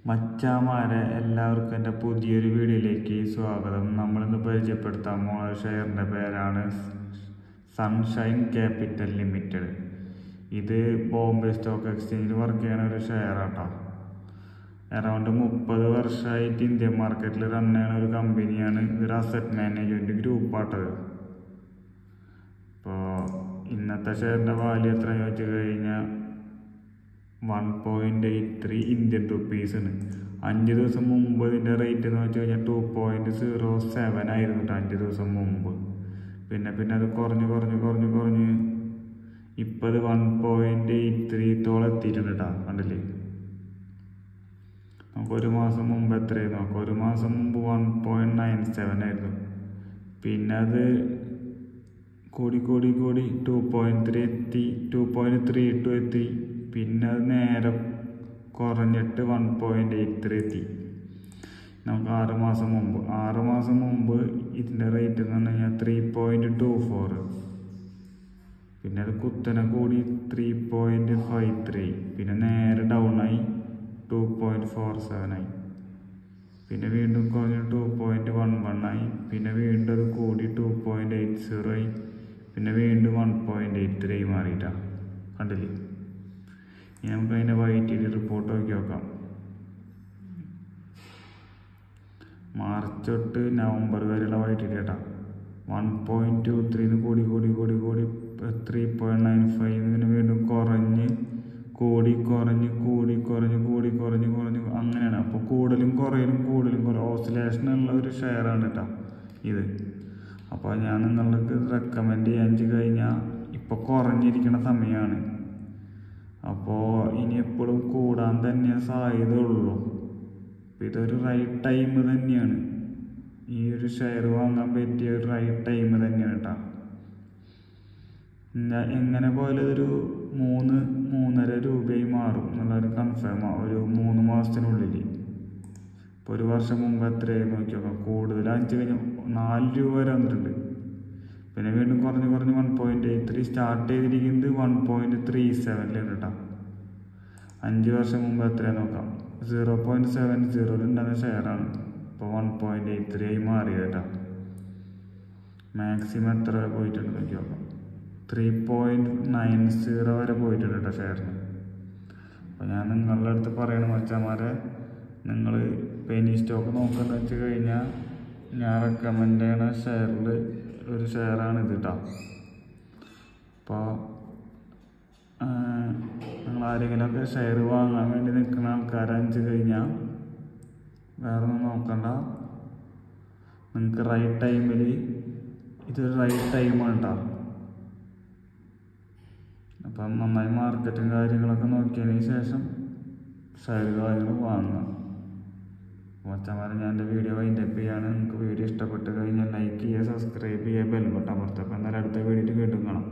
മച്ചാമാരെ എല്ലാവർക്കും എൻ്റെ പുതിയൊരു വീഡിയോയിലേക്ക് സ്വാഗതം. നമ്മളിന്ന് പരിചയപ്പെടുത്താൻ പോകുന്ന ഷെയറിൻ്റെ പേരാണ് സൺഷൈൻ ക്യാപിറ്റൽ ലിമിറ്റഡ്. ഇത് ബോംബെ സ്റ്റോക്ക് എക്സ്ചേഞ്ചിൽ വർക്ക് ചെയ്യുന്ന ഒരു ഷെയറാട്ടോ. അറൗണ്ട് 30 വർഷമായിട്ട് ഇന്ത്യൻ മാർക്കറ്റിൽ റൺ ചെയ്യുന്ന ഒരു കമ്പനിയാണ്. ഇതൊരു അസറ്റ് മാനേജ്മെൻറ്റ് ഗ്രൂപ്പാട്ടത്. ഇപ്പോൾ ഇന്നത്തെ ഷെയറിൻ്റെ വാല്യൂ എത്ര ചോദിച്ചു കഴിഞ്ഞാൽ 1.83 ഇന്ത്യൻ റുപ്പീസാണ്. 5 ദിവസം മുമ്പ് ഇതിൻ്റെ റേറ്റ് എന്ന് വെച്ച് കഴിഞ്ഞാൽ 2.07 ആയിരുന്നു 5 ദിവസം മുമ്പ്. പിന്നെ അത് കുറഞ്ഞ് ഇപ്പോൾ ഇത് 1.83 എത്തിയിട്ടുണ്ട് കേട്ടോ. കണ്ടില്ലേ? നമുക്ക് ഒരു മാസം മുമ്പ് എത്രയായിരുന്നു നോക്കാം. ഒരു മാസം മുമ്പ് 1.97 ആയിരുന്നു. പിന്നെ അത് കൂടി 2.3 എത്തി, 2.32 എത്തി. പിന്നെ അത് നേരെ കുറഞ്ഞിട്ട് 1.83 എത്തി. നമുക്ക് 6 മാസം മുമ്പ് ഇതിൻ്റെ റേറ്റ് എന്ന് പറഞ്ഞു കഴിഞ്ഞാൽ 3.24. പിന്നെ അത് കുത്തനെ കൂടി 3.53. പിന്നെ നേരെ ഡൗൺ ആയി 2.47 ആയി. പിന്നെ വീണ്ടും കുറഞ്ഞ് 2.11 ആയി. പിന്നെ വീണ്ടും അത് കൂടി 2.80 ആയി. പിന്നെ വീണ്ടും 1.83 ആയി മാറിയിട്ടാണ്. കണ്ടില്ലേ? ഇനി നമുക്ക് അതിൻ്റെ YTD റിപ്പോർട്ട് നോക്കാം. മാർച്ച് തൊട്ട് നവംബർ വരെയുള്ള YTD കേട്ടോ. 1.23 കൂടി 3.95 ഇങ്ങനെ വീണ്ടും കുറഞ്ഞ് അങ്ങനെയാണ്. അപ്പോൾ കൂടുതലും കുറയലും ഓസിലേഷനുള്ള ഒരു ഷെയറാണ് കേട്ടോ ഇത്. അപ്പോൾ ഞാൻ നിങ്ങൾക്ക് റെക്കമെൻഡ് ചെയ്യാൻ കഴിഞ്ഞാൽ ഇപ്പോൾ കുറഞ്ഞിരിക്കുന്ന സമയമാണ്. അപ്പോൾ ഇനി എപ്പോഴും കൂടാൻ തന്നെ സാധ്യത ഉള്ളൂ. അപ്പോൾ ഇതൊരു റൈറ്റ് ടൈം തന്നെയാണ്. ഈ ഒരു ഷെയർ വാങ്ങാൻ പറ്റിയ ഒരു റൈറ്റ് ടൈം തന്നെയാണ് കേട്ടോ. എങ്ങനെ പോയാലും ഒരു 3-3.5 രൂപയായി മാറും എന്നുള്ളൊരു കൺഫേം ഒരു 3 മാസത്തിനുള്ളിൽ. ഇപ്പോൾ ഒരു വർഷം മുമ്പ് എത്രയായി നോക്കി നോക്കാം. കൂടുതൽ 5 കഴിഞ്ഞ് 4 രൂപ വരെ വന്നിട്ടുണ്ട്. പിന്നെ വീണ്ടും കുറഞ്ഞ് 1.83 സ്റ്റാർട്ട് ചെയ്തിരിക്കുന്നത് 1.37 കേട്ടോ. 5 വർഷം മുമ്പ് എത്രയാണ് നോക്കാം. 0.70 ഉണ്ടാകുന്ന ഷെയറാണ്. ഇപ്പോൾ 1.83 ആയി മാറിയത് കേട്ടോ. മാക്സിമം എത്ര വരെ പോയിട്ടുണ്ട് നോക്കി നോക്കാം. 3.90 വരെ പോയിട്ടുണ്ട് കേട്ടോ ഷെയറിന്. അപ്പോൾ ഞാൻ നിങ്ങളുടെ അടുത്ത് പറയണ മച്ചാമാരെ, നിങ്ങൾ പെനി സ്റ്റോക്ക് നോക്കുന്നത് വെച്ച് കഴിഞ്ഞാൽ ഞാൻ റെക്കമെൻഡ് ചെയ്യണ ഷെയറിൽ ഒരു ഷെയറാണ് ഇത് കേട്ടോ. അപ്പോൾ നിങ്ങൾ ആരെങ്കിലുമൊക്കെ ഷെയർ വാങ്ങാൻ വേണ്ടി നിൽക്കുന്ന ആൾക്കാരഞ്ച് കഴിഞ്ഞാൽ വേറെ ഒന്നും നോക്കണ്ട. നിങ്ങൾക്ക് റൈറ്റ് ടൈമിൽ ഇതൊരു റൈറ്റ് ടൈമാണ് കേട്ടോ. അപ്പം നന്നായി മാർക്കറ്റും കാര്യങ്ങളൊക്കെ നോക്കിയതിന് ശേഷം ഷെയർ കാര്യങ്ങൾ വാങ്ങുക. മച്ചന്മാരെ, ഞാൻ എൻ്റെ വീഡിയോ വൈൻഡപ്പ് ചെയ്യാണ്. നിങ്ങൾക്ക് വീഡിയോ ഇഷ്ടപ്പെട്ട് കഴിഞ്ഞാൽ ലൈക്ക് ചെയ്യുക, സബ്സ്ക്രൈബ് ചെയ്യുക, ബെൽ ബട്ടൺ അമർത്തുക. അപ്പോൾ എന്നാലും അടുത്ത വീഡിയോയിൽ വീണ്ടും കാണാം.